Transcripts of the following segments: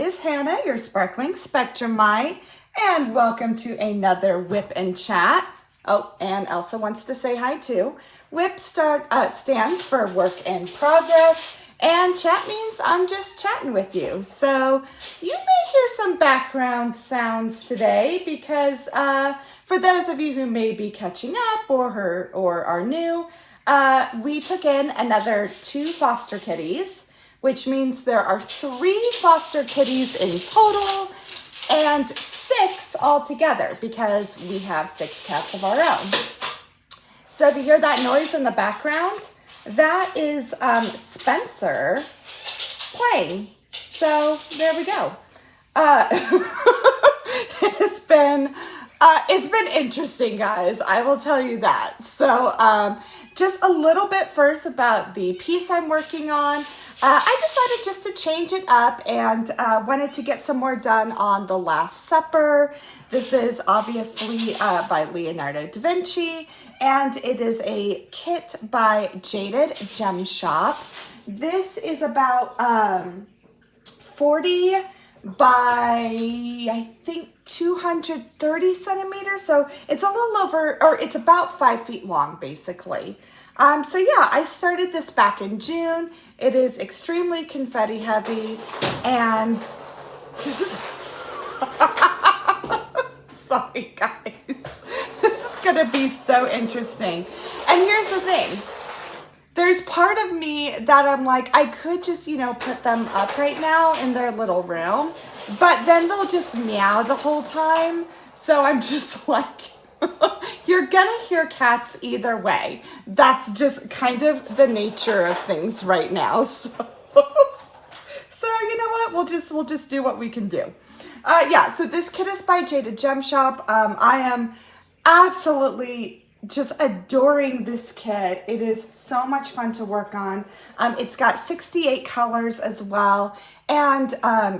is Hannah, your Sparkling Spectrumite, and welcome to another WIP and Chat. Oh, and Elsa wants to say hi too. WIP stands for Work in Progress, and chat means I'm just chatting with you. So you may hear some background sounds today because for those of you who may be catching up or are new, we took in another 2 foster kitties, which means there are 3 foster kitties in total and 6 altogether because we have 6 cats of our own. So if you hear that noise in the background, that is Spencer playing. So there we go. It's been interesting, guys. I will tell you that. So just a little bit first about the piece I'm working on. I decided just to change it up and wanted to get some more done on The Last Supper. This is obviously by Leonardo da Vinci, and it is a kit by Jaded Gem Shop. This is about 40 by, I think, 230 centimeters. So it's a little over, or it's about 5 feet long, basically. So yeah, I started this back in June. It is extremely confetti heavy, and this is, sorry guys, this is gonna be so interesting. And here's the thing, there's part of me that I'm like, I could just, put them up right now in their little room, but then they'll just meow the whole time. So I'm just like, you're gonna hear cats either way. That's just kind of the nature of things right now. So you know what? We'll just do what we can do. Yeah, so this kit is by Jaded Gem Shop. I am absolutely just adoring this kit. It is so much fun to work on. It's got 68 colors as well, and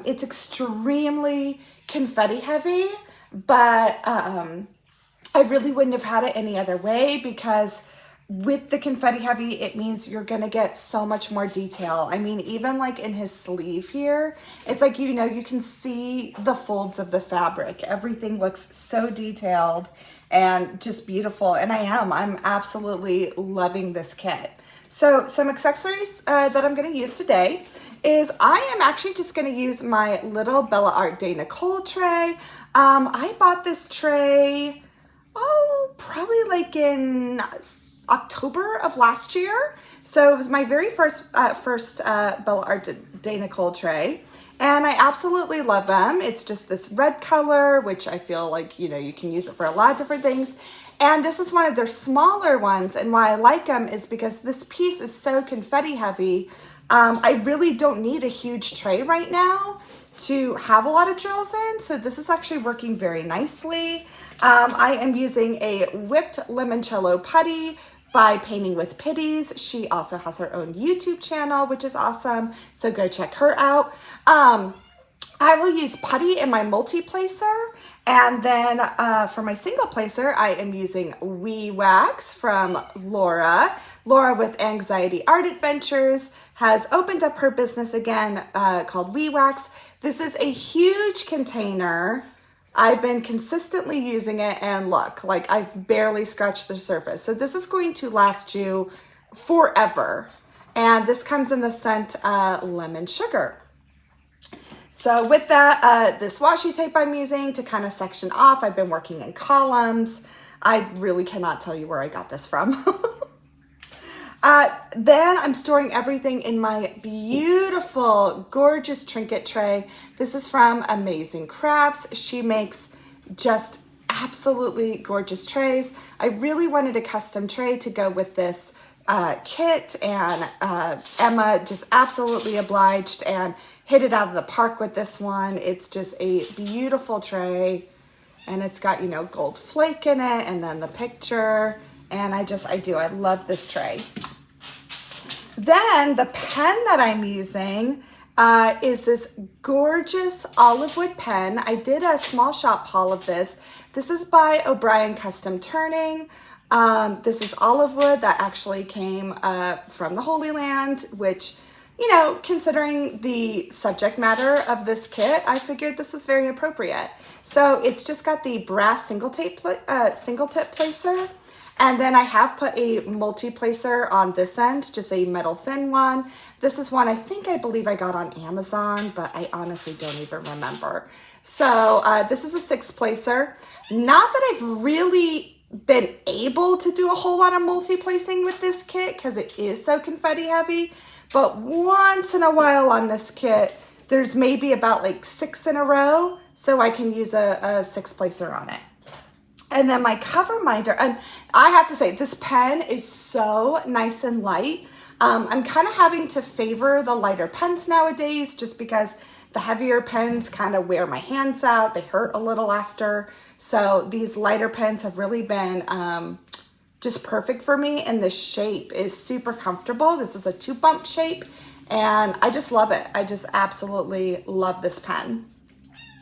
it's extremely confetti heavy, but I really wouldn't have had it any other way, because with the confetti heavy, it means you're gonna get so much more detail. I mean, even like in his sleeve here, it's like, you can see the folds of the fabric. Everything looks so detailed and just beautiful. And I'm absolutely loving this kit. So some accessories that I'm gonna use today is I am actually just gonna use my little Bella Art de Nicole tray. I bought this tray, probably like in October of last year. So it was my very first Bella Art de Nicole tray, and I absolutely love them. It's just this red color, which I feel like, you can use it for a lot of different things. And this is one of their smaller ones, and why I like them is because this piece is so confetti heavy. I really don't need a huge tray right now to have a lot of drills in, so this is actually working very nicely. I am using a whipped limoncello putty by Painting with Pitties. She also has her own YouTube channel, which is awesome, so go check her out. I will use putty in my multi-placer, and then for my single placer, I am using Wax from Laura. Laura with Anxiety Art Adventures has opened up her business again called Wax. This is a huge container. I've been consistently using it, and look, like I've barely scratched the surface. So this is going to last you forever. And this comes in the scent Lemon Sugar. So with that, this washi tape I'm using to kind of section off. I've been working in columns. I really cannot tell you where I got this from. Then I'm storing everything in my beautiful, gorgeous trinket tray. This is from Amazing Crafts. She makes just absolutely gorgeous trays. I really wanted a custom tray to go with this kit, and Emma just absolutely obliged and hit it out of the park with this one. It's just a beautiful tray, and it's got, gold flake in it, and then the picture, and I love this tray. Then the pen that I'm using is this gorgeous olive wood pen. I did a small shop haul of this. This is by O'Brien Custom Turning. This is olive wood that actually came from the Holy Land, which you know, considering the subject matter of this kit, I figured this was very appropriate. So it's just got the brass single tip placer. And then I have put a multi-placer on this end, just a metal thin one. This is one I believe I got on Amazon, but I honestly don't even remember. So this is a 6-placer. Not that I've really been able to do a whole lot of multi-placing with this kit because it is so confetti heavy. But once in a while on this kit, there's maybe about like 6 in a row. So I can use a 6-placer on it. And then my cover minder, and I have to say, this pen is so nice and light. I'm kind of having to favor the lighter pens nowadays just because the heavier pens kind of wear my hands out. They hurt a little after. So these lighter pens have really been just perfect for me. And the shape is super comfortable. This is a 2-bump shape and I just love it. I just absolutely love this pen.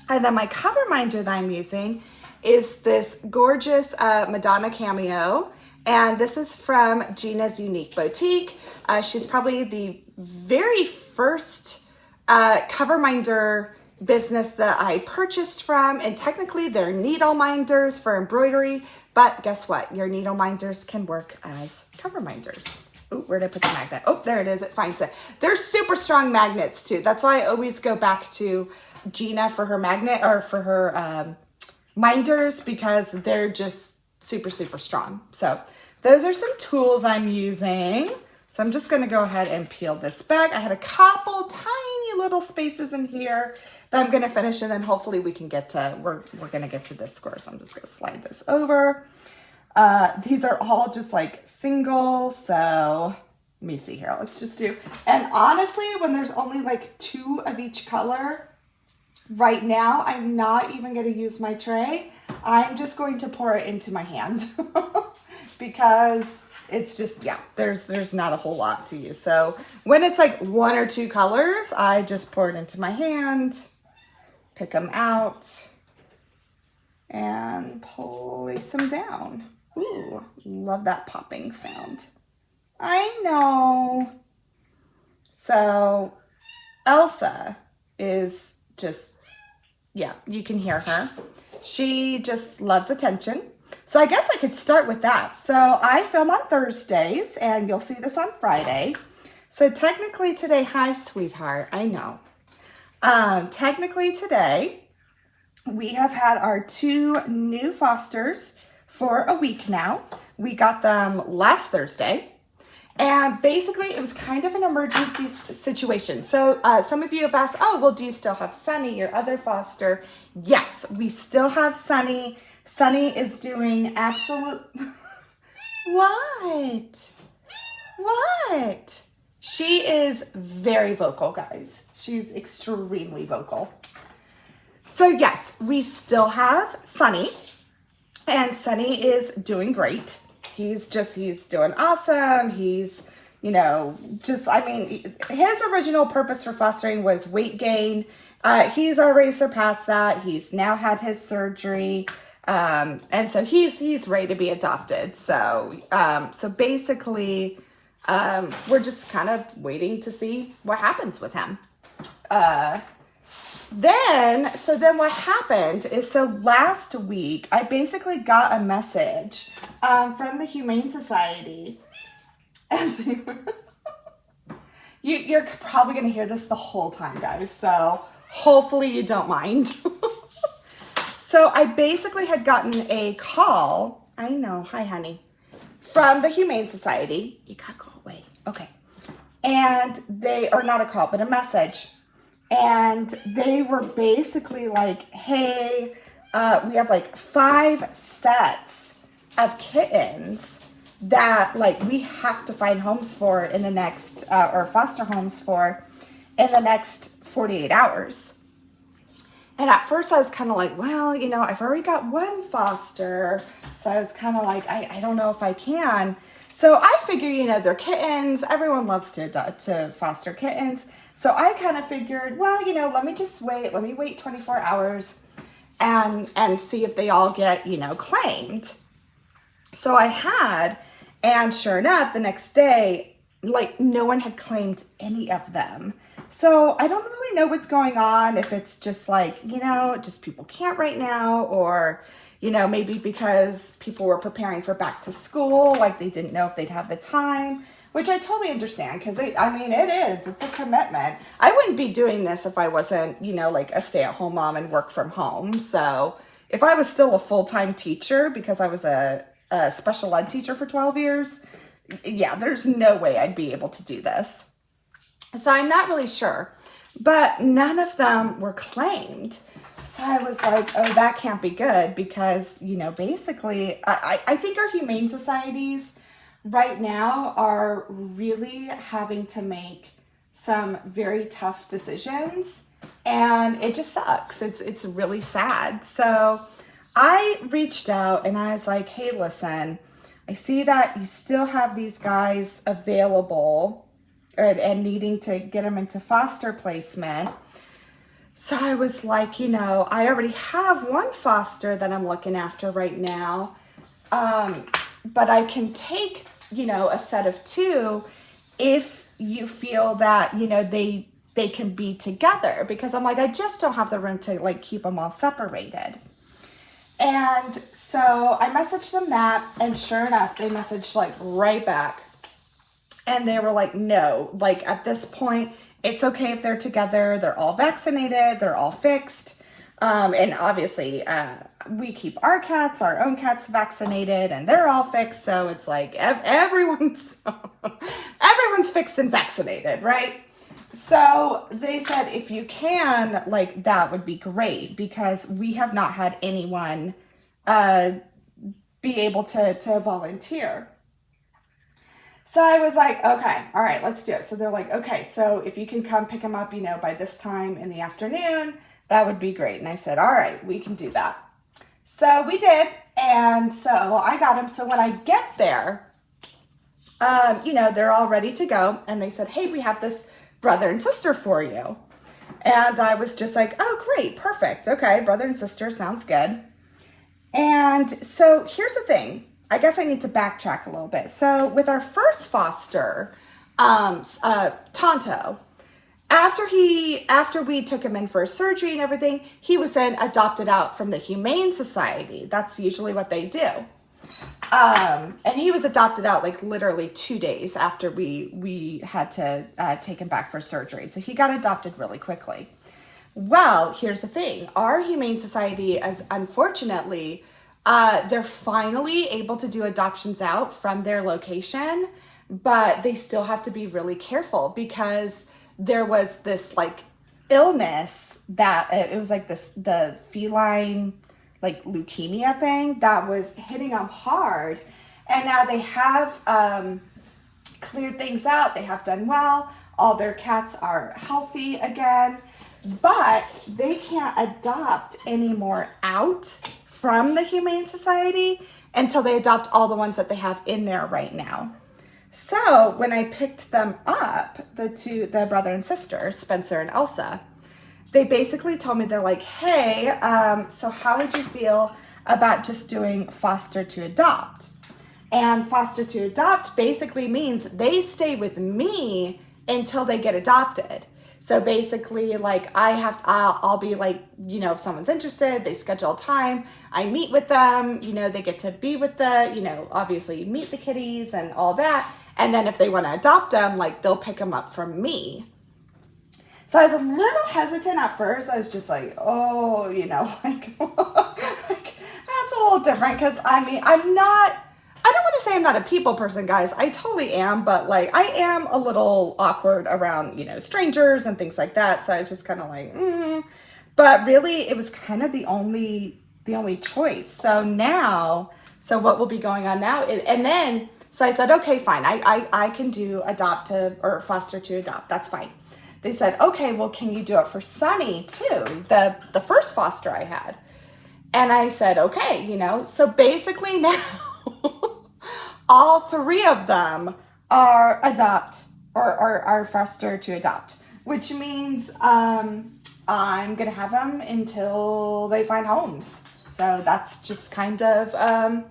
And then my cover minder that I'm using is this gorgeous Madonna Cameo. And this is from Gina's Unique Boutique. She's probably the very first cover minder business that I purchased from. And technically they're needle minders for embroidery. But guess what? Your needle minders can work as cover minders. Ooh, where did I put the magnet? Oh, there it is. It finds it. They're super strong magnets too. That's why I always go back to Gina for her magnet or for her minders because they're just super, super strong. So those are some tools I'm using. So I'm just going to go ahead and peel this back. I had a couple tiny little spaces in here that I'm going to finish, and then hopefully we can get to, we're going to get to this square. So I'm just going to slide this over. These are all just like single. So let me see here. Let's just do, and honestly, when there's only like 2 of each color, right now, I'm not even going to use my tray. I'm just going to pour it into my hand because it's just, yeah, there's not a whole lot to use. So when it's like 1 or 2 colors, I just pour it into my hand, pick them out, and place them down. Ooh, love that popping sound. I know. So Elsa is just, yeah, you can hear her. She just loves attention. So I guess I could start with that. So I film on Thursdays and you'll see this on Friday. So technically today, hi sweetheart, I know. Technically today, we have had our 2 new Fosters for a week now. We got them last Thursday. And basically, it was kind of an emergency situation. So some of you have asked, oh, well, do you still have Sunny, your other foster? Yes, we still have Sunny. Sunny is doing absolute... What? What? She is very vocal, guys. She's extremely vocal. So yes, we still have Sunny. And Sunny is doing great. He's doing awesome. He's, you know, just, I mean, his original purpose for fostering was weight gain. He's already surpassed that. He's now had his surgery. And so he's ready to be adopted. So, so basically, we're just kind of waiting to see what happens with him. Then what happened is, so last week, I basically got a message from the Humane Society. And you're probably going to hear this the whole time, guys. So hopefully you don't mind. So I basically had gotten a call. I know. Hi, honey. From the Humane Society. You got to go away. Okay. And they, or not a call, but a message. And they were basically like, hey, we have like 5 sets of kittens that like we have to find homes for in the next, or foster homes for in the next 48 hours. And at first I was kind of like, well, you know, I've already got 1 foster. So I was kind of like, I don't know if I can. So I figure, you know, they're kittens. Everyone loves to foster kittens. So I kind of figured, well, you know, let me just wait. Let me wait 24 hours and see if they all get, you know, claimed. So I had, and sure enough, the next day, like no one had claimed any of them. So I don't really know what's going on, if it's just like, just people can't right now, or, maybe because people were preparing for back to school, like they didn't know if they'd have the time, which I totally understand, because it's a commitment. I wouldn't be doing this if I wasn't, like a stay-at-home mom and work from home. So if I was still a full-time teacher, because I was a special ed teacher for 12 years, yeah, there's no way I'd be able to do this. So I'm not really sure, but none of them were claimed. So I was like, oh, that can't be good, because, basically, I think our humane societies right now are really having to make some very tough decisions, and it just sucks. It's really sad. So I reached out and I was like, hey, listen, I see that you still have these guys available and needing to get them into foster placement. So I was like, I already have one foster that I'm looking after right now. But I can take, a set of two if you feel that, they can be together, because I'm like, I just don't have the room to like keep them all separated. And so I messaged them that, and sure enough, they messaged like right back. And they were like, no, like at this point, it's okay if they're together. They're all vaccinated. They're all fixed. And obviously, we keep our own cats vaccinated, and they're all fixed. So it's like everyone's fixed and vaccinated, right? So they said, if you can, like, that would be great, because we have not had anyone be able to volunteer. So I was like, okay, all right, let's do it. So they're like, okay, so if you can come pick them up, by this time in the afternoon, that would be great. And I said, all right, we can do that. So we did. And so I got them. So when I get there, they're all ready to go. And they said, hey, we have this brother and sister for you. And I was just like, oh, great, perfect. Okay, brother and sister, sounds good. And so here's the thing. I guess I need to backtrack a little bit. So with our first foster, Tonto, after we took him in for surgery and everything, he was then adopted out from the Humane Society. That's usually what they do. And he was adopted out like literally 2 days after we had to take him back for surgery. So he got adopted really quickly. Well, here's the thing. Our Humane Society, as unfortunately, they're finally able to do adoptions out from their location, but they still have to be really careful, because there was this like illness that it was like the feline like leukemia thing that was hitting them hard. And now they have cleared things out. They have done well. All their cats are healthy again, but they can't adopt anymore out from the Humane Society until they adopt all the ones that they have in there right now. So when I picked them up, the brother and sister, Spencer and Elsa, they basically told me, they're like, hey, so how would you feel about just doing foster to adopt? And foster to adopt basically means they stay with me until they get adopted. So basically, like, I'll be like, if someone's interested, they schedule time, I meet with them, they get to be with obviously meet the kitties and all that. And then if they want to adopt them, like, they'll pick them up from me. So I was a little hesitant at first. I was just like, oh, like, like that's a little different. Because I don't want to say I'm not a people person, guys. I totally am. But like, I am a little awkward around, strangers and things like that. So I was just kind of like, But really, it was kind of the only choice. So what will be going on now? So I said, okay, fine. I can do adopt to, or foster to adopt. That's fine. They said, okay, well, can you do it for Sunny too? The first foster I had. And I said, okay, so basically now all three of them are adopt or are foster to adopt, which means I'm going to have them until they find homes. So that's just kind of,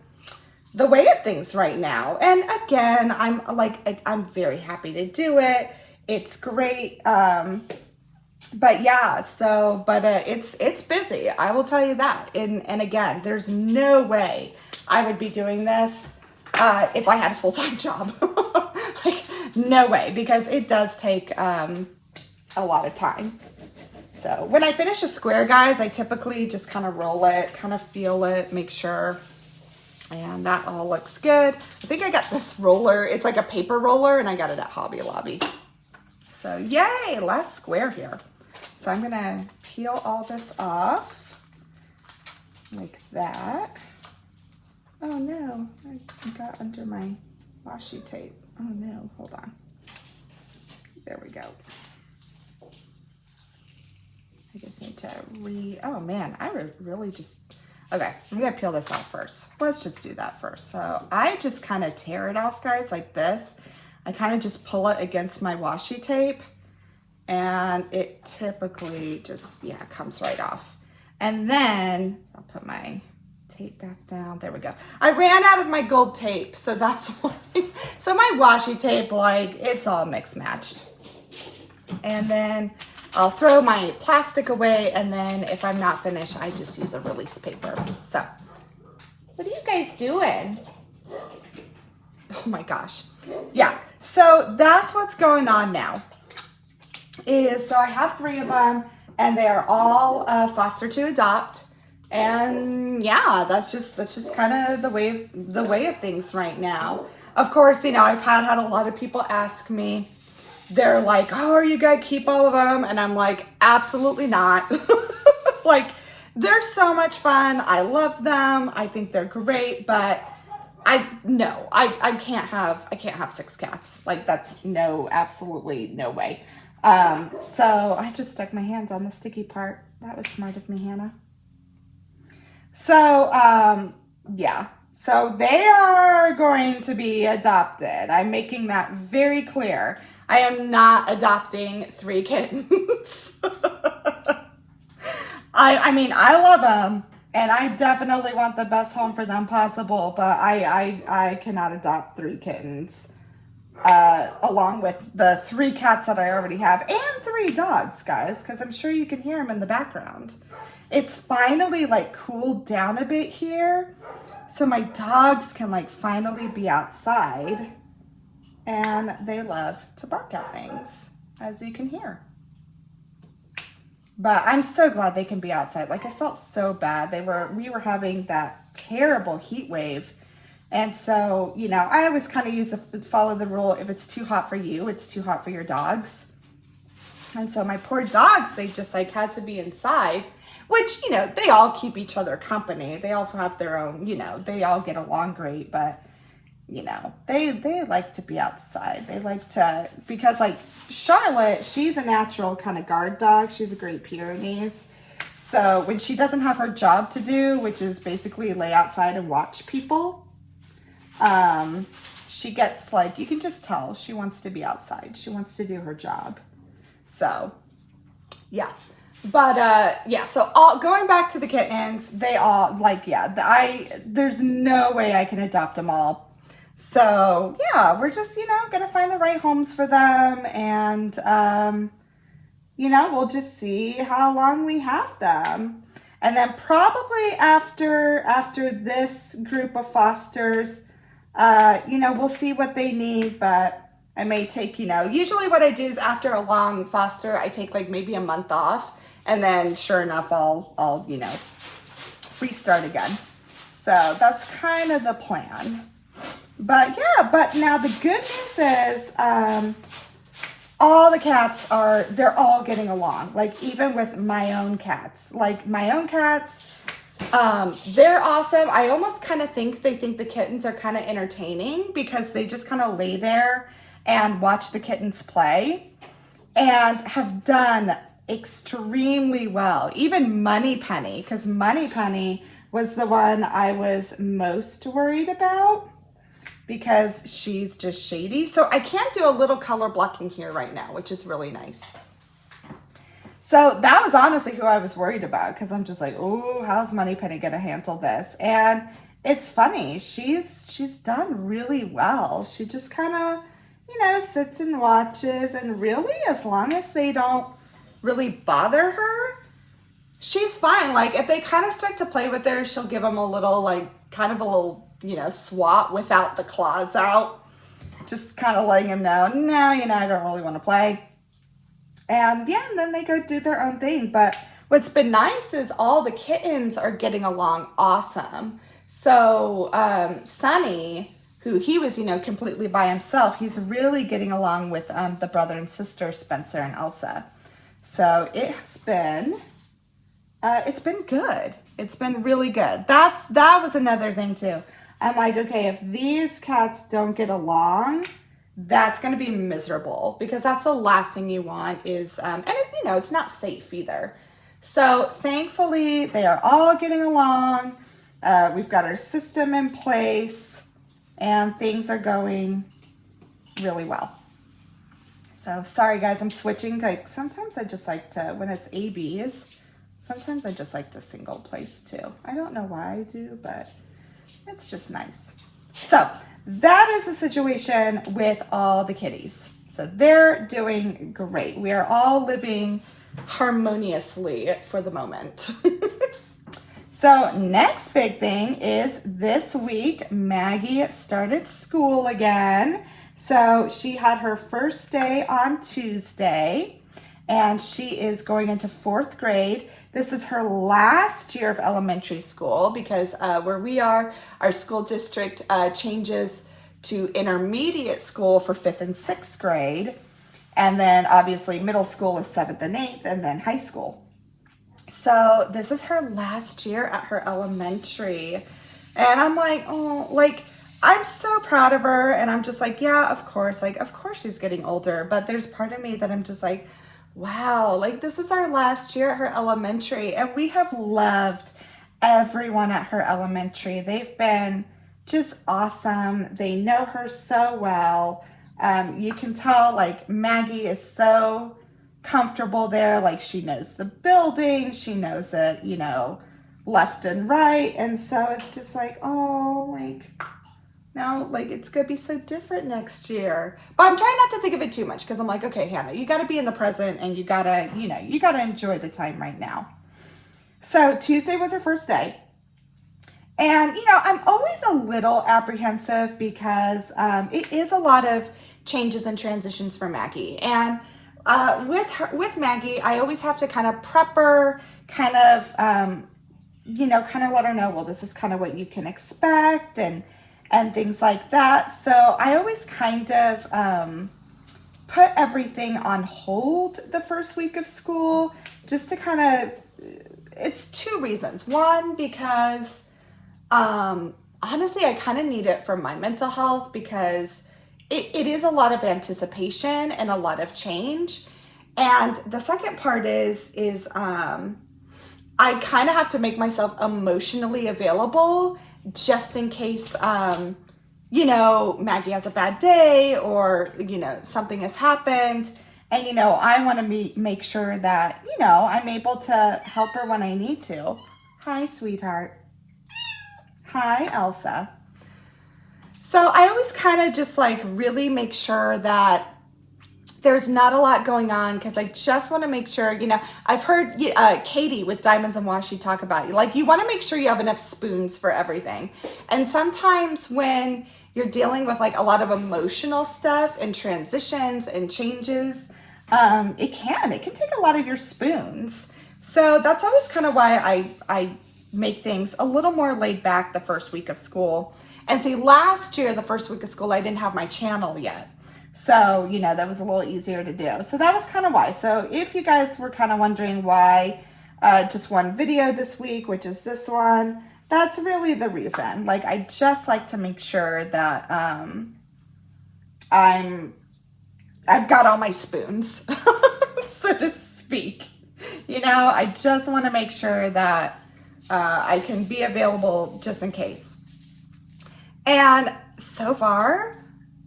the way of things right now. And again, I'm very happy to do it. It's great. But yeah, it's busy. I will tell you that. And again, there's no way I would be doing this if I had a full-time job. Like, no way, because it does take a lot of time. So when I finish a square, guys, I typically just kind of roll it, kind of feel it, make sure. And that all looks good. I think I got this roller. It's like a paper roller, and I got it at Hobby Lobby. So yay, last square here. So I'm gonna peel all this off like that. Oh no, I got under my washi tape. Oh no, hold on. There we go. I just need to oh man, I would really just, okay, I'm gonna peel this off first. Let's just do that first. So I just kind of tear it off, guys, like this. I kind of just pull it against my washi tape, and it typically just, yeah, comes right off. And then I'll put my tape back down. There we go. I ran out of my gold tape, so that's why. So my washi tape, like, it's all mixed matched. And then I'll throw my plastic away, and then if I'm not finished, I just use a release paper. So, what are you guys doing? Oh my gosh. Yeah, so that's what's going on now. So I have 3 of them, and they are all foster to adopt. And yeah, that's just kind of the way of things right now. Of course, you know, I've had a lot of people ask me. They're like, "Oh, are you gonna keep all of them?" And I'm like, "Absolutely not." Like, they're so much fun. I love them. I think they're great, but I can't have 6 cats. Like, that's absolutely no way. So I just stuck my hands on the sticky part. That was smart of me, Hannah. So, yeah. So they are going to be adopted. I'm making that very clear. I am not adopting 3 kittens. I mean, I love them, and I definitely want the best home for them possible, but I cannot adopt 3 kittens, along with the 3 cats that I already have, and 3 dogs, guys, because I'm sure you can hear them in the background. It's finally, like, cooled down a bit here, so my dogs can, like, finally be outside. And they love to bark at things, as you can hear. But I'm so glad they can be outside. Like, it felt so bad. We were having that terrible heat wave. And so, you know, I always kind of follow the rule, if it's too hot for you, it's too hot for your dogs. And so my poor dogs, they just, like, had to be inside, which, you know, they all keep each other company. They all have their own, you know, they all get along great, but you know, they like to be outside. They like to, because like Charlotte, she's a natural kind of guard dog. She's a Great Pyrenees. So when she doesn't have her job to do, which is basically lay outside and watch people, she gets like, you can just tell she wants to be outside. She wants to do her job. So yeah. But yeah, so going back to the kittens, they all like, yeah, there's no way I can adopt them all. So yeah, we're just, you know, gonna find the right homes for them, and you know, we'll just see how long we have them. And then probably after this group of fosters, you know, we'll see what they need, but I may take, you know, usually what I do is after a long foster, I take like maybe a month off, and then sure enough, I'll you know, restart again. So that's kind of the plan. But yeah, but now the good news is all the cats they're all getting along. Like, even with my own cats. Like, my own cats, they're awesome. I almost kind of think they think the kittens are kind of entertaining, because they just kind of lay there and watch the kittens play, and have done extremely well. Even Moneypenny, because Moneypenny was the one I was most worried about, because she's just shady. So I can't do a little color blocking here right now, which is really nice. So that was honestly who I was worried about, because I'm just like, oh, how's Moneypenny gonna handle this? And it's funny. She's done really well. She just kind of, sits and watches, and really, as long as they don't really bother her, she's fine. Like, if they kind of start to play with her, she'll give them a little, like, kind of a little, swat without the claws out. Just kind of letting them know, no, I don't really want to play. And yeah, and then they go do their own thing. But what's been nice is all the kittens are getting along awesome. So Sunny, who he was, completely by himself, he's really getting along with the brother and sister, Spencer and Elsa. So it's been good. It's been really good. That was another thing too. I'm like, okay, if these cats don't get along, that's going to be miserable, because that's the last thing you want is, and it's not safe either. So thankfully they are all getting along. We've got our system in place and things are going really well. So sorry guys, I'm switching. Like sometimes I just like to, when it's ABs, sometimes I just like to single place too. I don't know why I do, but it's just nice. So that is the situation with all the kitties. So they're doing great. We are all living harmoniously for the moment. So next big thing is this week, Maggie started school again. So she had her first day on Tuesday, and she is going into 4th grade. This is her last year of elementary school, because where we are, our school district changes to intermediate school for 5th and 6th grade. And then obviously middle school is 7th and 8th, and then high school. So this is her last year at her elementary. And I'm like, oh, like, I'm so proud of her. And I'm just like, yeah, of course. Like, of course she's getting older. But there's part of me that I'm just like, wow, like this is our last year at her elementary. And we have loved everyone at her elementary. They've been just awesome. They know her so well. You can tell, like, Maggie is so comfortable there. Like, she knows the building, she knows it, left and right. And so it's just like, oh, like, now, like, it's gonna be so different next year. But I'm trying not to think of it too much, because I'm like, okay, Hannah, you gotta be in the present, and you gotta enjoy the time right now. So Tuesday was her first day. And, I'm always a little apprehensive, because it is a lot of changes and transitions for Maggie. And with Maggie, I always have to kind of prep her, kind of let her know, well, this is kind of what you can expect, and things like that. So I always kind of put everything on hold the first week of school, just to kind of, it's 2 reasons. One, because honestly, I kind of need it for my mental health, because it is a lot of anticipation and a lot of change. And the second part is I kind of have to make myself emotionally available, just in case, Maggie has a bad day, or, something has happened. And, I want to make sure that, I'm able to help her when I need to. Hi, sweetheart. Hi, Elsa. So I always kind of just like really make sure that there's not a lot going on, because I just want to make sure, I've heard Katie with Diamonds and Washi talk about, like, you want to make sure you have enough spoons for everything. And sometimes when you're dealing with like a lot of emotional stuff and transitions and changes, it can take a lot of your spoons. So that's always kind of why I make things a little more laid back the first week of school. And see, last year, the first week of school, I didn't have my channel yet. So, that was a little easier to do. So that was kind of why. So if you guys were kind of wondering why just one video this week, which is this one, that's really the reason. Like, I just like to make sure that I've got all my spoons, so to speak. I just want to make sure that I can be available just in case. And so far,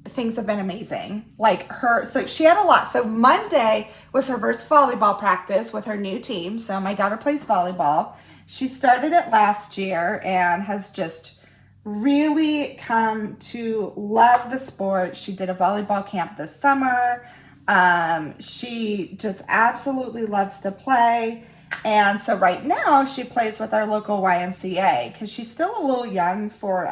things have been amazing. Like so she had a lot. So Monday was her first volleyball practice with her new team. So my daughter plays volleyball. She started it last year and has just really come to love the sport. She did a volleyball camp this summer. She just absolutely loves to play. And so right now she plays with our local YMCA because she's still a little young for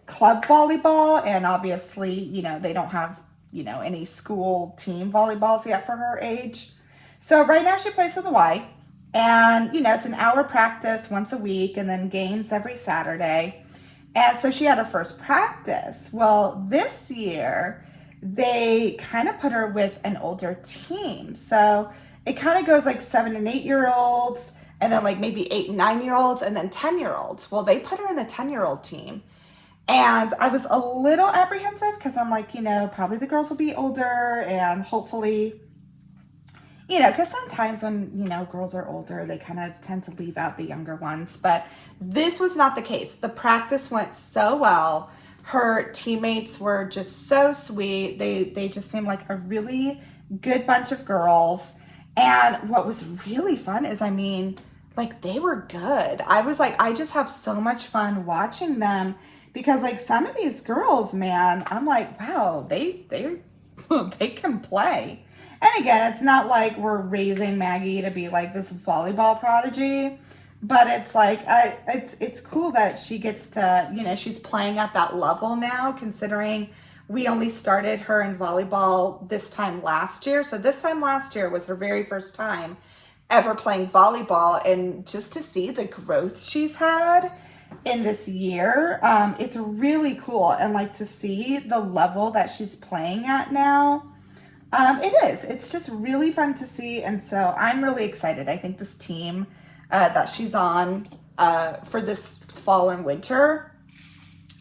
club volleyball. And obviously, you know, they don't have, you know, any school team volleyballs yet for her age. So right now she plays with the Y. And, you know, it's an hour practice once a week and then games every Saturday. And so she had her first practice. Well, this year they kind of put her with an older team. So it kind of goes like 7 and 8 year olds and then like maybe 8 and 9 year olds and then 10-year olds. Well, they put her in the 10-year-old team. And I was a little apprehensive because I'm like, you know, probably the girls will be older and hopefully, you know, because sometimes when, you know, girls are older, they kind of tend to leave out the younger ones. But this was not the case. The practice went so well. Her teammates were just so sweet. They just seemed like a really good bunch of girls. And what was really fun is, I mean, like they were good. I was like, I just have so much fun watching them because like some of these girls, man, I'm like, wow, they can play. And again, it's not like we're raising Maggie to be like this volleyball prodigy, but it's like, it's cool that she gets to, you know, she's playing at that level now, considering we only started her in volleyball this time last year. So this time last year was her very first time ever playing volleyball. And just to see the growth she's had in this year, it's really cool. And like to see the level that she's playing at now. It's just really fun to see. And so I'm really excited. I think this team that she's on for this fall and winter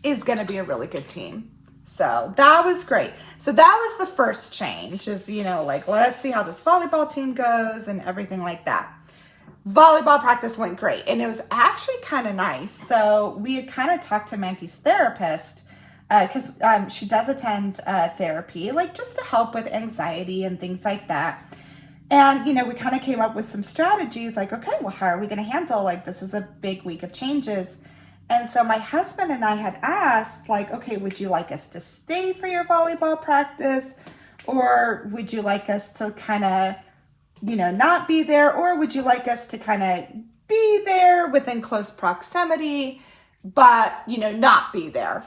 is going to be a really good team. So that was great. So that was the first change is, you know, like, let's see how this volleyball team goes and everything like that. Volleyball practice went great. And it was actually kind of nice. So we had kind of talked to Maggie's therapist because she does attend therapy, like just to help with anxiety and things like that. And, you know, we kind of came up with some strategies like, okay, well, how are we going to handle, like, this is a big week of changes. And so my husband and I had asked, like, okay, would you like us to stay for your volleyball practice? Or would you like us to kind of, you know, not be there? Or would you like us to kind of be there within close proximity, but, you know, not be there?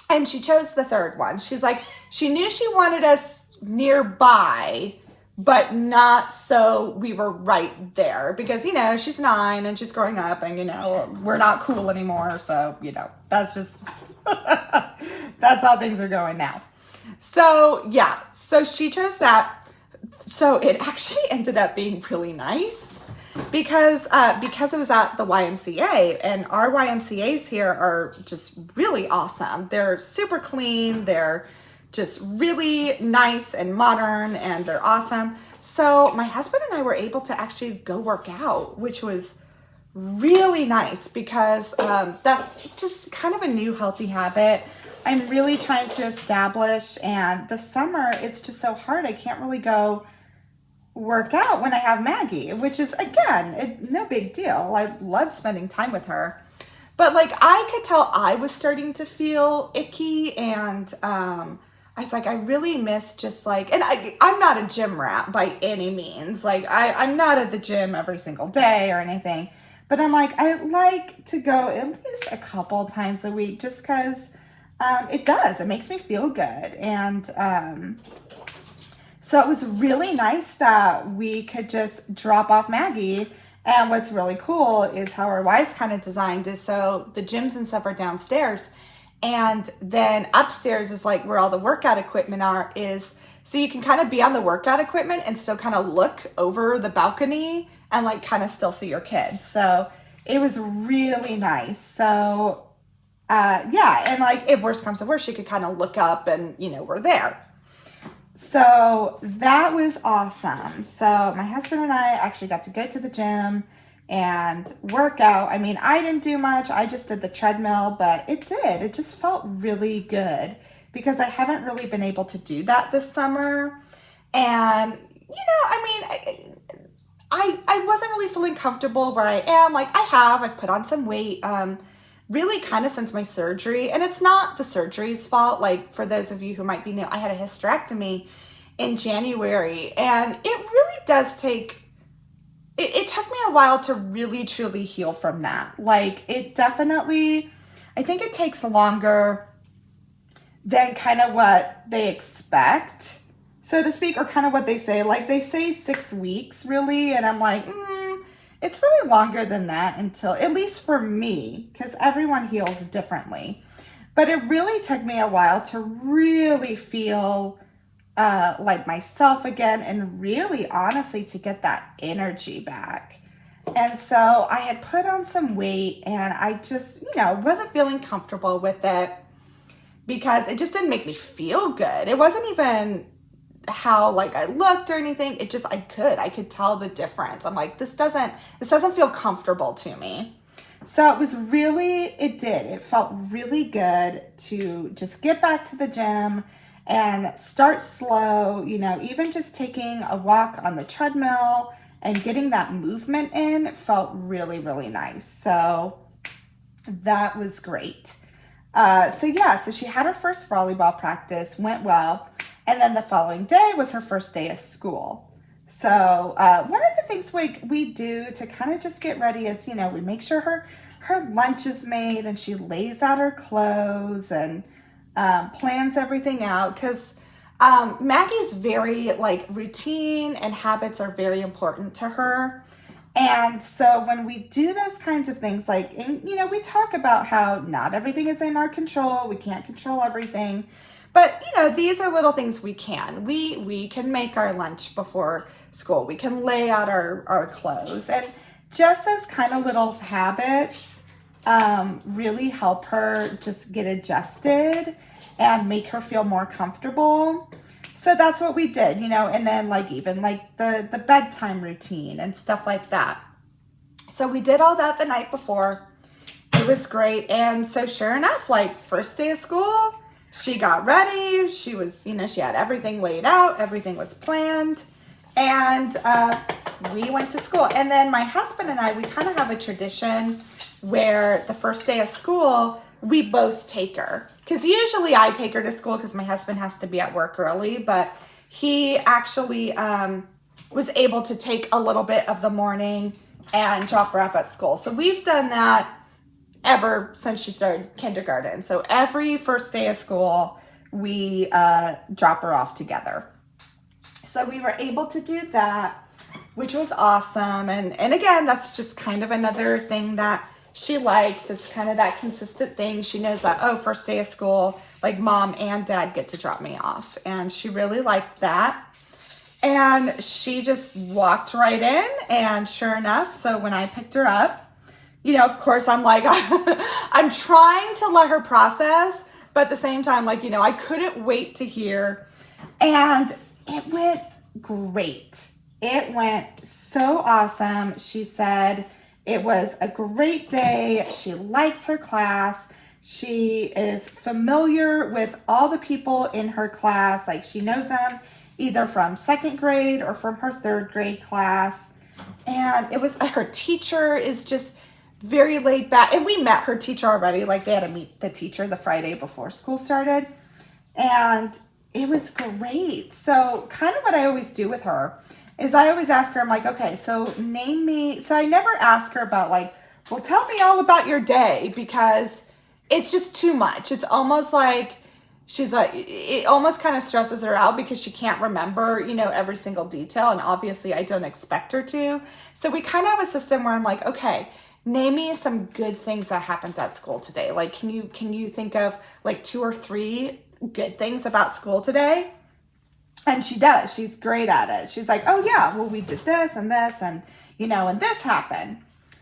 And she chose the third one. She's like, she knew she wanted us nearby, but not so we were right there because, you know, she's 9 and she's growing up and, you know, we're not cool anymore. So, you know, that's just, that's how things are going now. So, yeah, so she chose that. So it actually ended up being really nice because it was at the YMCA and our YMCAs here are just really awesome. They're super clean. They're just really nice and modern and they're awesome. So my husband and I were able to actually go work out, which was really nice because that's just kind of a new healthy habit I'm really trying to establish. And the summer, it's just so hard. I can't really go work out when I have Maggie, which is, again, no big deal. I love spending time with her. But like I could tell I was starting to feel icky and I was like, I really miss just like, and I'm not a gym rat by any means. Like I'm not at the gym every single day or anything, but I'm like, I like to go at least a couple times a week just because it makes me feel good. And so it was really nice that we could just drop off Maggie. And what's really cool is how our Y's kind of designed is so the gyms and stuff are downstairs. And then upstairs is like where all the workout equipment is. So you can kind of be on the workout equipment and still kind of look over the balcony and like kind of still see your kids. So it was really nice. So yeah, and like if worst comes to worst, you could kind of look up and, you know, we're there. So that was awesome. So my husband and I actually got to go to the gym and work out. I mean, I didn't do much. I just did the treadmill, but it just felt really good because I haven't really been able to do that this summer. And, you know, I mean, I wasn't really feeling comfortable where I am. Like I've put on some weight. really kind of since my surgery. And it's not the surgery's fault. Like, for those of you who might be new, I had a hysterectomy in January, and it really does take, it took me a while to really truly heal from that. Like, it definitely, I think it takes longer than kind of what they expect, so to speak, or kind of what they say. Like, they say 6 weeks really, and I'm like, it's really longer than that, until, at least for me, because everyone heals differently. But it really took me a while to really feel like myself again, and really honestly to get that energy back. And so I had put on some weight, and I just, wasn't feeling comfortable with it because it just didn't make me feel good. It wasn't even how like I looked or anything. It just, I could tell the difference. I'm like, this doesn't feel comfortable to me. So it felt really good to just get back to the gym and start slow, even just taking a walk on the treadmill and getting that movement in felt really, really nice. So that was great. So she had her first volleyball practice, went well. And then the following day was her first day of school. So one of the things we do to kind of just get ready is, we make sure her lunch is made, and she lays out her clothes and plans everything out, because Maggie's very like routine and habits are very important to her. And so when we do those kinds of things, like, and, we talk about how not everything is in our control. We can't control everything. But, these are little things we can. We can make our lunch before school. We can lay out our clothes. And just those kind of little habits really help her just get adjusted and make her feel more comfortable. So that's what we did, and then like even like the bedtime routine and stuff like that. So we did all that the night before. It was great. And so sure enough, like first day of school, she got ready. She was, she had everything laid out. Everything was planned. And we went to school. And then my husband and I, we kind of have a tradition where the first day of school, we both take her. Because usually I take her to school because my husband has to be at work early. But he actually was able to take a little bit of the morning and drop her off at school. So we've done that ever since she started kindergarten. So every first day of school, we drop her off together. So we were able to do that, which was awesome. And again, that's just kind of another thing that she likes. It's kind of that consistent thing. She knows that, first day of school, like mom and dad get to drop me off. And she really liked that. And she just walked right in. And sure enough, so when I picked her up, of course, I'm like, I'm trying to let her process, but at the same time, like, I couldn't wait to hear. And it went great. It went so awesome. She said it was a great day. She likes her class. She is familiar with all the people in her class. Like, she knows them either from second grade or from her third grade class. And it was, her teacher is just very laid back. And we met her teacher already. Like, they had to meet the teacher the Friday before school started. And it was great. So kind of what I always do with her is I always ask her, I'm like, okay, so name me. So I never ask her about like, well, tell me all about your day, because it's just too much. It's almost like she's like, it almost kind of stresses her out because she can't remember, every single detail. And obviously I don't expect her to. So we kind of have a system where I'm like, okay, name me some good things that happened at school today. Like, can you think of like 2 or 3 good things about school today? And she does. She's great at it. She's like, oh yeah, well, we did this and this and, and this happened.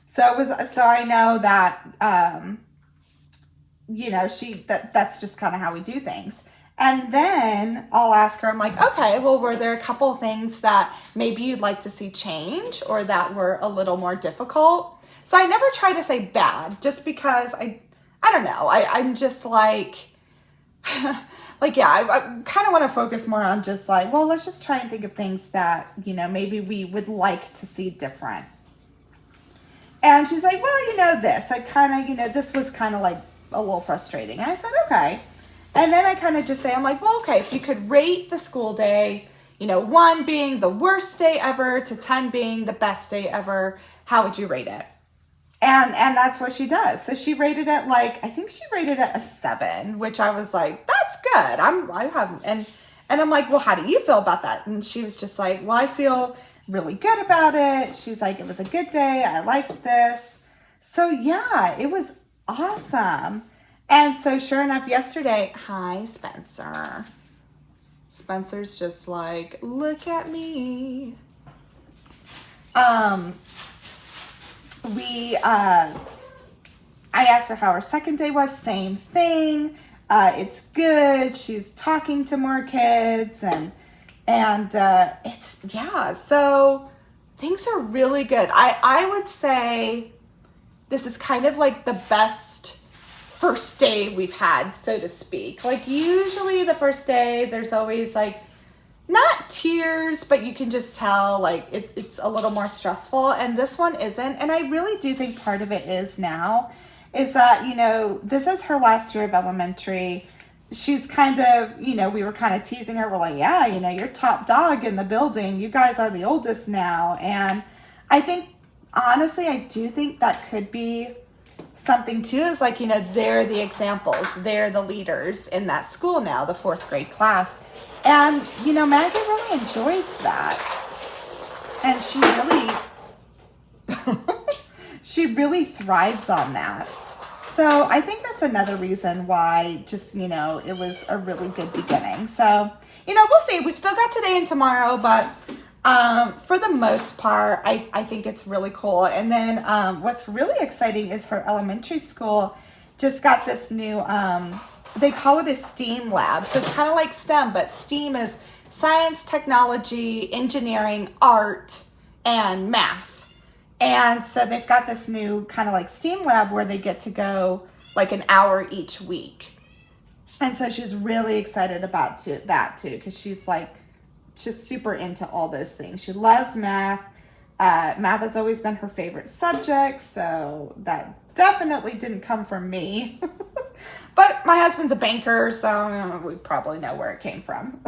So I know that, that's just kind of how we do things. And then I'll ask her, I'm like, okay, well, were there a couple things that maybe you'd like to see change or that were a little more difficult? So I never try to say bad, just because I don't know. I'm just like, I kind of want to focus more on just like, well, let's just try and think of things that, maybe we would like to see different. And she's like, well, this, I kind of, this was kind of like a little frustrating. And I said, okay. And then I kind of just say, I'm like, well, okay, if you could rate the school day, 1 being the worst day ever to 10 being the best day ever, how would you rate it? And that's what she does. So she rated it I think she rated it a 7, which I was like, that's good. And I'm like, well, how do you feel about that? And she was just like, well, I feel really good about it. She's like, it was a good day. I liked this. So yeah, it was awesome. And so sure enough, yesterday, hi, Spencer. Spencer's just like, look at me. I asked her how her second day was, same thing. It's good. She's talking to more kids and so things are really good. I would say this is kind of like the best first day we've had, so to speak. Like usually the first day, there's always not tears, but you can just tell it's a little more stressful, and this one isn't. And I really do think part of it is that, this is her last year of elementary. She's kind of, we were kind of teasing her. We're like, yeah, you're top dog in the building. You guys are the oldest now. And I think, honestly, I do think that could be something too, is they're the examples. They're the leaders in that school now, the 4th grade class. And, Maggie really enjoys that. And she really thrives on that. So I think that's another reason why it was a really good beginning. So, we'll see. We've still got today and tomorrow, but for the most part, I think it's really cool. And then what's really exciting is her elementary school just got this new, they call it a STEAM lab. So it's kind of like STEM, but STEAM is science, technology, engineering, art, and math. And so they've got this new kind of STEAM lab where they get to go an hour each week. And so she's really excited about that too, because she's just super into all those things. She loves math. Math has always been her favorite subject, so that definitely didn't come from me. But my husband's a banker, so we probably know where it came from.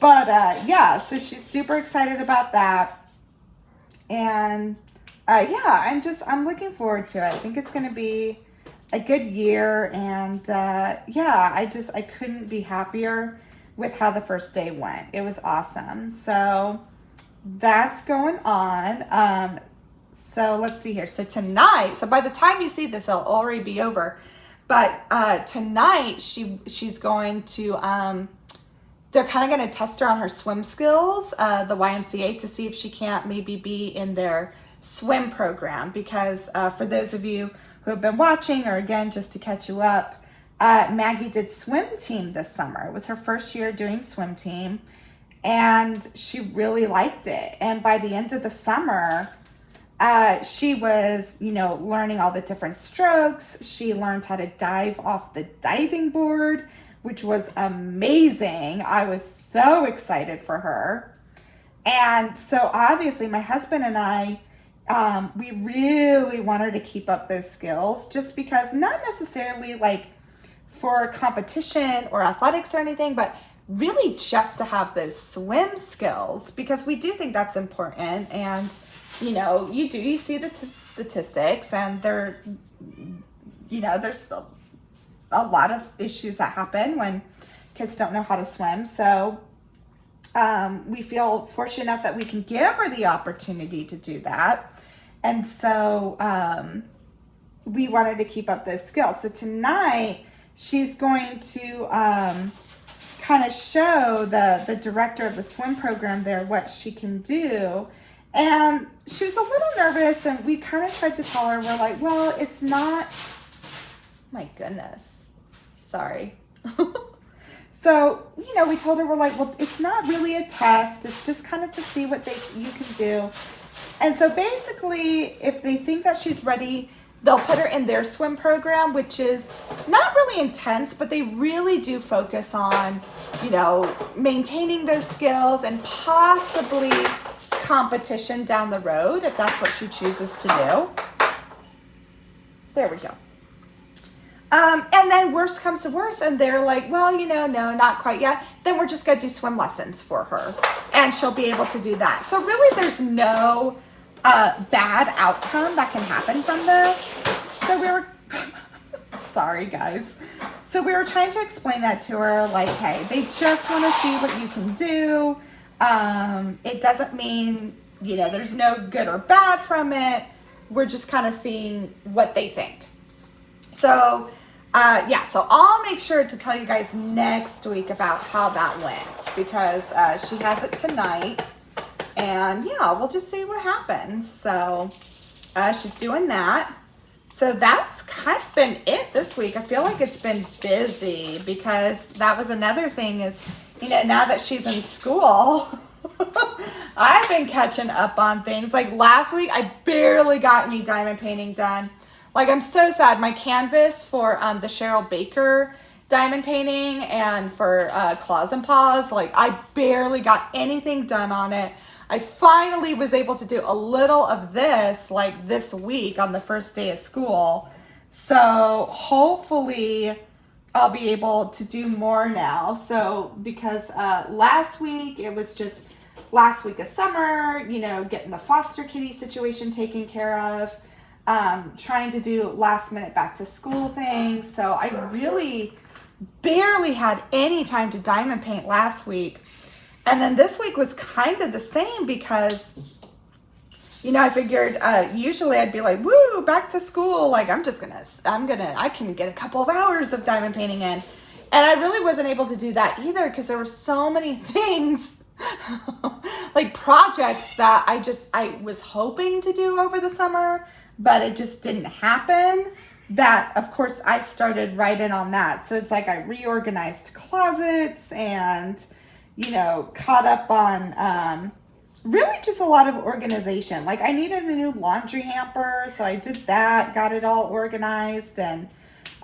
But so she's super excited about that. And I'm looking forward to it. I think it's going to be a good year. And I couldn't be happier with how the first day went. It was awesome. So that's going on. So let's see here. So tonight, so by the time you see this, it'll already be over. But tonight she's going to, they're kind of going to test her on her swim skills, the YMCA, to see if she can't maybe be in their swim program. Because for those of you who have been watching, or again, just to catch you up, Maggie did swim team this summer. It was her first year doing swim team, and she really liked it. And by the end of the summer, she was, learning all the different strokes. She learned how to dive off the diving board, which was amazing. I was so excited for her. And so obviously my husband and I, we really want her to keep up those skills, just because, not necessarily for competition or athletics or anything, but really just to have those swim skills, because we do think that's important. And, you see the statistics, and there's a lot of issues that happen when kids don't know how to swim. So we feel fortunate enough that we can give her the opportunity to do that. And so we wanted to keep up those skills. So tonight she's going to kind of show the director of the swim program there what she can do. And she was a little nervous, and we kind of tried to tell her, we're like, well, it's not, my goodness, sorry. So, we told her, we're like, well, it's not really a test. It's just kind of to see what you can do. And so basically, if they think that she's ready, they'll put her in their swim program, which is not really intense, but they really do focus on, maintaining those skills and possibly competition down the road if that's what she chooses to do. There we go. And then worst comes to worst, and they're like, well, you know, no, not quite yet. Then we're just gonna do swim lessons for her, and she'll be able to do that. So really, there's no bad outcome that can happen from this. So we were, sorry guys. So we were trying to explain that to her, like, hey, they just want to see what you can do. It doesn't mean, you know, there's no good or bad from it. We're just kind of seeing what they think. So, yeah, so I'll make sure to tell you guys next week about how that went, because she has it tonight, and yeah, we'll just see what happens. So she's doing that. So that's kind of been it this week. I feel like it's been busy, because that was another thing is, you know, now that she's in school, I've been catching up on things. Like last week, I barely got any diamond painting done. Like, I'm so sad. My canvas for the Cheryl Baker diamond painting and for Claws and Paws, like, I barely got anything done on it. I finally was able to do a little of this, like, this week on the first day of school. So, hopefully, I'll be able to do more now. So, because last week, it was just last week of summer, you know, getting the foster kitty situation taken care of. Trying to do last minute back to school things. So I really barely had any time to diamond paint last week. And then this week was kind of the same, because, you know, I figured, usually I'd be like, woo, back to school. Like, I can get a couple of hours of diamond painting in. And I really wasn't able to do that either, because there were so many things, like projects that I was hoping to do over the summer, but it just didn't happen. That, of course, I started right in on that. So it's like I reorganized closets and, you know, caught up on really just a lot of organization. Like, I needed a new laundry hamper, so I did that, got it all organized. And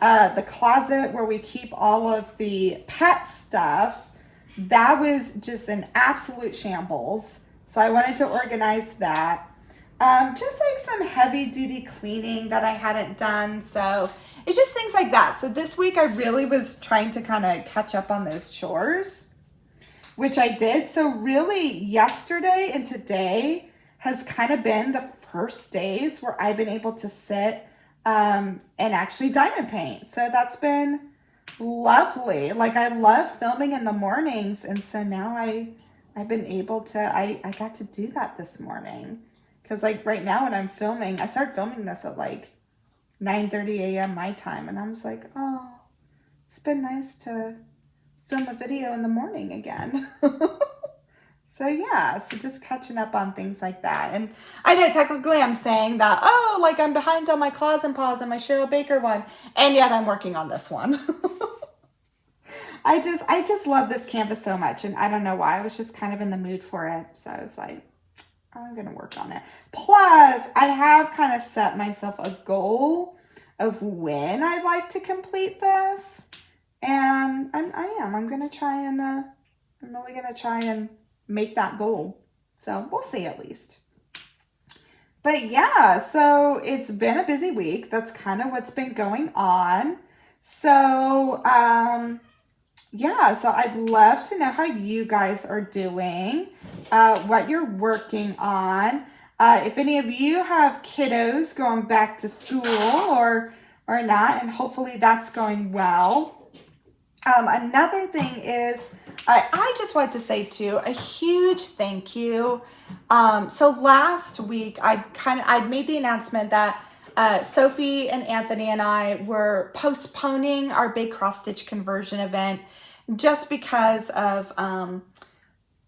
the closet where we keep all of the pet stuff, that was just an absolute shambles. So I wanted to organize that. Just like some heavy duty cleaning that I hadn't done. So it's just things like that. So this week I really was trying to kind of catch up on those chores, which I did. So really yesterday and today has kind of been the first days where I've been able to sit and actually diamond paint. So that's been lovely. Like, I love filming in the mornings. And so now I've been able to, I got to do that this morning. Because, like, right now when I'm filming, I started filming this at, like, 9:30 a.m. my time. And I was like, oh, it's been nice to film a video in the morning again. So, yeah. So, just catching up on things like that. And I know technically I'm saying that, oh, like, I'm behind on my Claws and Paws and my Cheryl Baker one. And yet I'm working on this one. I just love this canvas so much. And I don't know why. I was just kind of in the mood for it. So, I was like, I'm going to work on it. Plus, I have kind of set myself a goal of when I'd like to complete this. And I'm going to try and, I'm really going to try and make that goal. So we'll see at least. But yeah, so it's been a busy week. That's kind of what's been going on. So, yeah, so I'd love to know how you guys are doing, what you're working on. If any of you have kiddos going back to school or not, and hopefully that's going well. Another thing is, I just want to say too, a huge thank you. So last week, I made the announcement that Sophie and Anthony and I were postponing our big cross stitch conversion event just because of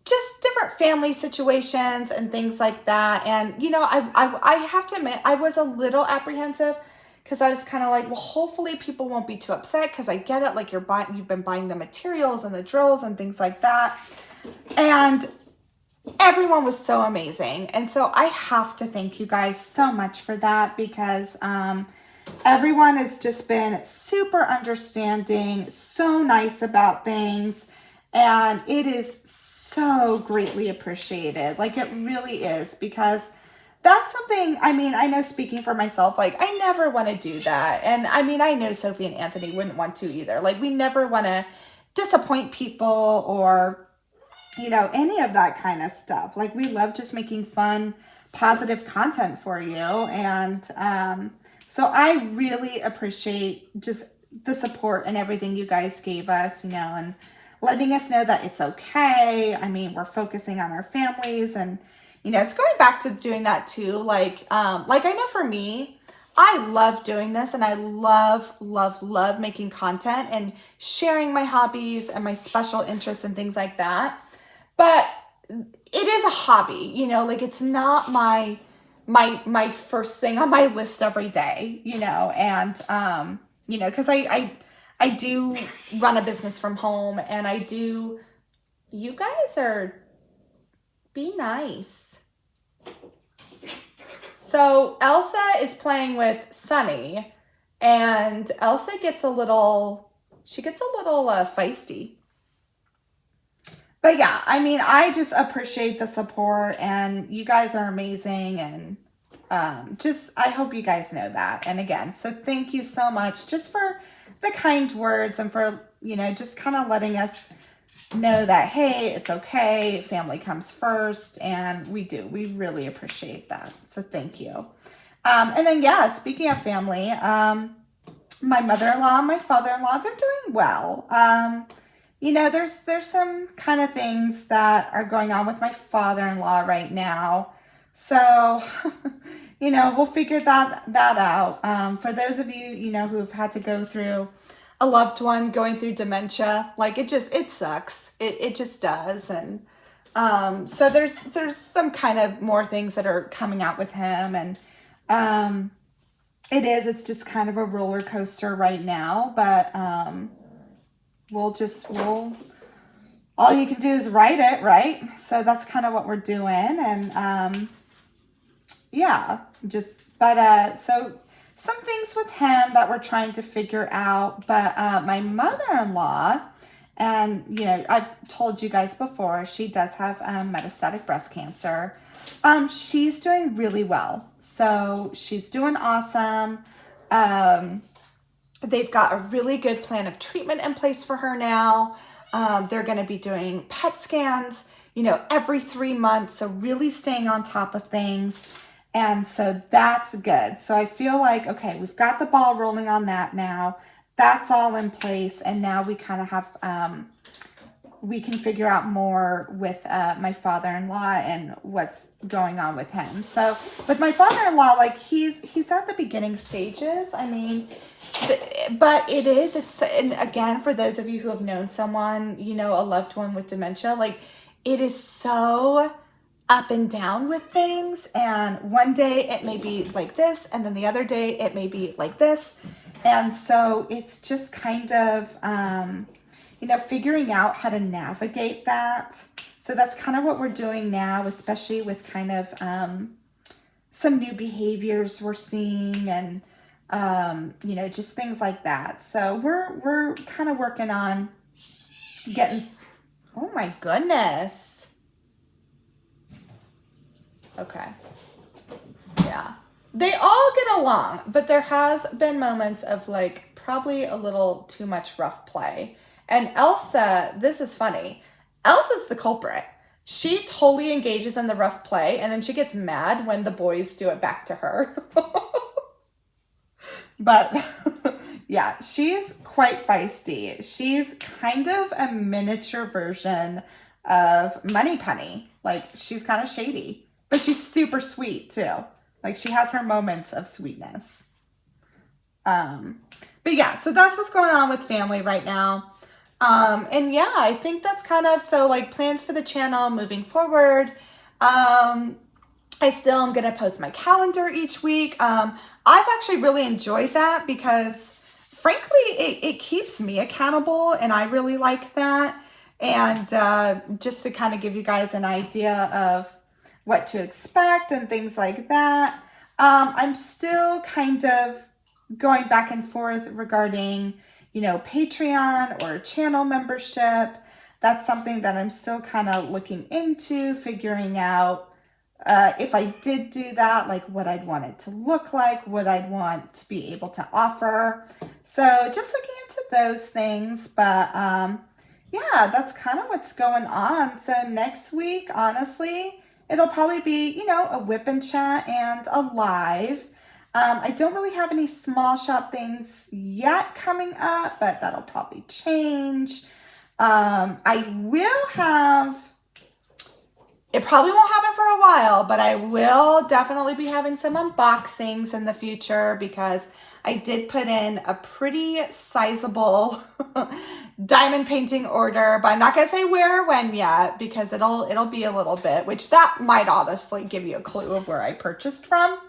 just different family situations and things like that. And, you know, I have to admit, I was a little apprehensive because I was kind of like, well, hopefully people won't be too upset, because I get it. Like, you've been buying the materials and the drills and things like that. And everyone was so amazing. And so I have to thank you guys so much for that, because everyone has just been super understanding, so nice about things. And it is so greatly appreciated. Like, it really is, because that's something, I mean, I know, speaking for myself, like, I never want to do that. And I mean, I know Sophie and Anthony wouldn't want to either. Like, we never want to disappoint people or, you know, any of that kind of stuff. Like, we love just making fun, positive content for you. And so I really appreciate just the support and everything you guys gave us, you know, and letting us know that it's okay. I mean, we're focusing on our families, and, you know, it's going back to doing that too. Like I know for me, I love doing this, and I love making content and sharing my hobbies and my special interests and things like that. But it is a hobby, you know, like, it's not my first thing on my list every day, you know. And you know, because I do run a business from home, and I do, you guys are, be nice. So Elsa is playing with Sunny, and Elsa gets a little, feisty. But yeah, I mean, I just appreciate the support, and you guys are amazing. And just, I hope you guys know that. And again, so thank you so much just for the kind words, and for, you know, just kind of letting us know that, hey, it's okay. Family comes first. And we really appreciate that. So thank you. And then, yeah, speaking of family, my mother-in-law, my father-in-law, they're doing well. You know, there's some kind of things that are going on with my father-in-law right now. So, you know, we'll figure that out. For those of you, you know, who've had to go through a loved one going through dementia, like, it sucks. It just does. And so there's some kind of more things that are coming out with him. And it's just kind of a roller coaster right now. But all you can do is write it, right? So that's kind of what we're doing. And yeah, so some things with him that we're trying to figure out. But my mother-in-law, and, you know, I've told you guys before, she does have metastatic breast cancer. She's doing really well. So she's doing awesome. They've got a really good plan of treatment in place for her now. They're going to be doing PET scans, you know, every 3 months. So really staying on top of things. And so that's good. So I feel like, okay, we've got the ball rolling on that now. That's all in place. And now we kind of have, we can figure out more with my father-in-law and what's going on with him. So with my father-in-law, like, he's at the beginning stages. I mean, but and again, for those of you who have known someone, you know, a loved one with dementia, like, it is so up and down with things. And one day it may be like this, and then the other day it may be like this. And so it's just kind of, you know, figuring out how to navigate that. So that's kind of what we're doing now, especially with kind of some new behaviors we're seeing, and you know, just things like that. So we're kind of working on getting. Oh my goodness. Okay. Yeah. They all get along, but there has been moments of, like, probably a little too much rough play. And Elsa, this is funny. Elsa's the culprit. She totally engages in the rough play, and then she gets mad when the boys do it back to her. But yeah, she's quite feisty. She's kind of a miniature version of Money Penny. Like, she's kind of shady. But she's super sweet too. Like, she has her moments of sweetness. But yeah, so that's what's going on with family right now. And yeah, I think that's kind of, so, like, plans for the channel moving forward. I still am going to post my calendar each week. I've actually really enjoyed that because, frankly, it keeps me accountable, and I really like that. And just to kind of give you guys an idea of what to expect and things like that. I'm still kind of going back and forth regarding, you know, Patreon or channel membership. That's something that I'm still kind of looking into, figuring out if I did do that, like what I'd want it to look like, what I'd want to be able to offer. So just looking into those things, but yeah, that's kind of what's going on. So next week, honestly, it'll probably be, you know, a WIP and Chat and a live. I don't really have any small shop things yet coming up, but that'll probably change. I will have, it probably won't happen for a while, but I will definitely be having some unboxings in the future because I did put in a pretty sizable diamond painting order, but I'm not gonna say where or when yet because it'll be a little bit, which that might honestly give you a clue of where I purchased from.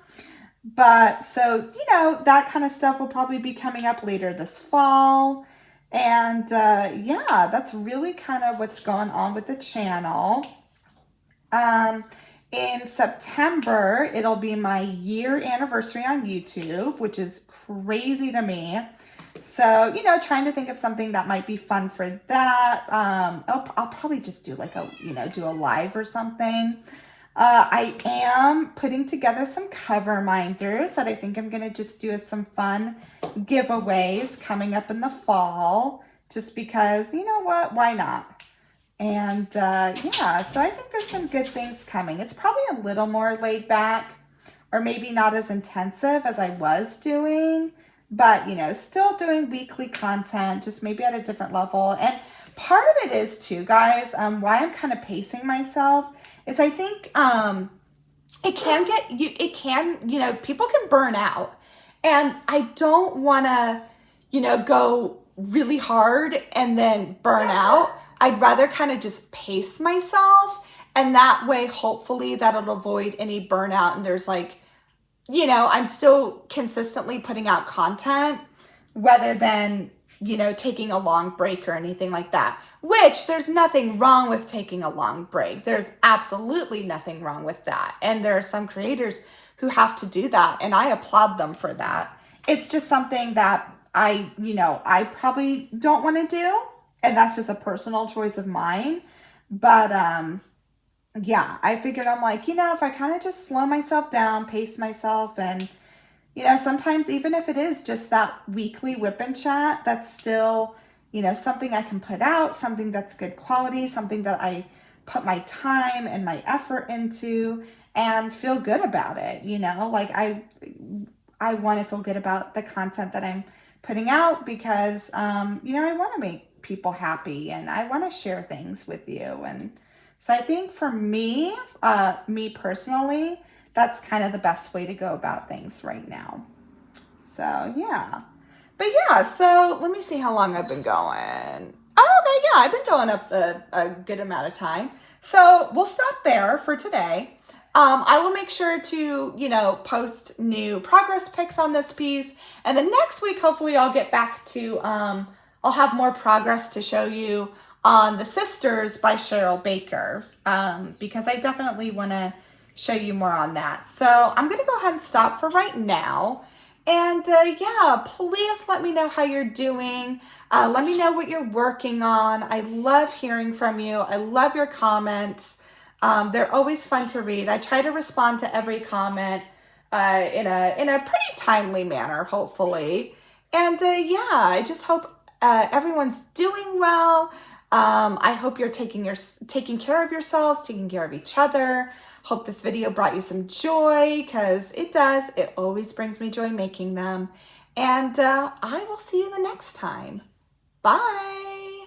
But so, you know, that kind of stuff will probably be coming up later this fall. And yeah, that's really kind of what's going on with the channel. In September, it'll be my year anniversary on YouTube, which is crazy to me. So, you know, trying to think of something that might be fun for that. I'll probably just do like a, you know, do a live or something. I am putting together some cover minders that I think I'm going to just do as some fun giveaways coming up in the fall, just because, you know what, why not? And yeah, so I think there's some good things coming. It's probably a little more laid back or maybe not as intensive as I was doing, but, you know, still doing weekly content, just maybe at a different level. And part of it is too, guys, why I'm kind of pacing myself is I think it can, you know, people can burn out. And I don't want to, you know, go really hard and then burn out. I'd rather kind of just pace myself. And that way, hopefully that'll avoid any burnout. And there's like, you know, I'm still consistently putting out content rather than, you know, taking a long break or anything like that. Which there's nothing wrong with taking a long break. There's absolutely nothing wrong with that. And there are some creators who have to do that. And I applaud them for that. It's just something that I probably don't want to do. And that's just a personal choice of mine. But yeah, I figured I'm like, you know, if I kind of just slow myself down, pace myself, and, you know, sometimes even if it is just that weekly WIP and Chat, that's still, you know, something I can put out, something that's good quality, something that I put my time and my effort into and feel good about it. You know, like I want to feel good about the content that I'm putting out because, you know, I want to make people happy and I want to share things with you. And so I think for me, me personally, that's kind of the best way to go about things right now. So yeah. But yeah, so let me see how long I've been going. Oh, okay, yeah, I've been going up a good amount of time. So we'll stop there for today. I will make sure to, you know, post new progress pics on this piece. And then next week, hopefully I'll get back to, I'll have more progress to show you on The Sisters by Cheryl Baker, because I definitely want to show you more on that. So I'm going to go ahead and stop for right now. And yeah, please let me know how you're doing. Let me know what you're working on. I love hearing from you. I love your comments. They're always fun to read. I try to respond to every comment in a pretty timely manner, hopefully. And yeah, I just hope everyone's doing well. I hope you're taking care of yourselves, taking care of each other. Hope this video brought you some joy, because it does. It always brings me joy making them. And I will see you the next time. Bye.